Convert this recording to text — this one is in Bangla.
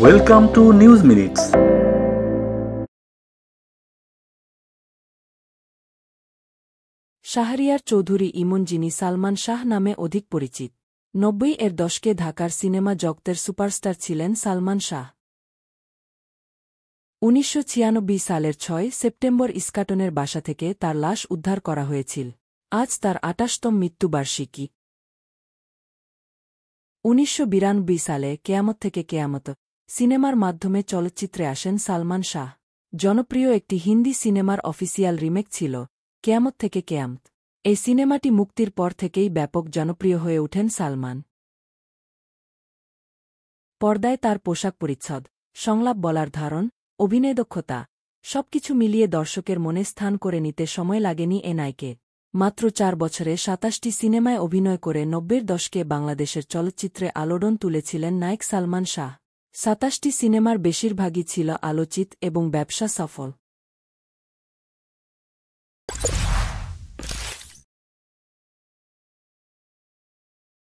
Welcome to News Minutes. Shahriar Chowdhury ইমন, যিনি সালমান শাহ নামে অধিক পরিচিত। ৯০-এর দশকে ঢাকার সিনেমা জগতের সুপারস্টার ছিলেন সালমান শাহ। ১৯৯৬ সালের ৬ সেপ্টেম্বর ইস্কাটনের বাসা থেকে তার লাশ উদ্ধার করা হয়েছিল। আজ তার ২৮তম মৃত্যুবার্ষিকী। ১৯৯২ সালে কেয়ামত থেকে কেয়ামত সিনেমার মাধ্যমে চলচ্চিত্রে আসেন সালমান শাহ। জনপ্রিয় একটি হিন্দি সিনেমার অফিসিয়াল রিমেক ছিল কেয়ামত থেকে কেয়ামত। এই সিনেমাটি মুক্তির পর থেকেই ব্যাপক জনপ্রিয় হয়ে ওঠেন সালমান। পর্দায় তার পোশাক পরিচ্ছদ, সংলাপ বলার ধরন, অভিনয় দক্ষতা সবকিছু মিলিয়ে দর্শকের মনে স্থান করে নিতে সময় লাগেনি এ নায়কে। মাত্র ৪ বছরে ২৭টি সিনেমায় অভিনয় করে ৯০-এর দশকে বাংলাদেশের চলচ্চিত্রে আলোড়ন তুলেছিলেন নায়ক সালমান শাহ। ২৭টি সিনেমার বেশিরভাগই ছিল আলোচিত এবং ব্যবসা সফল।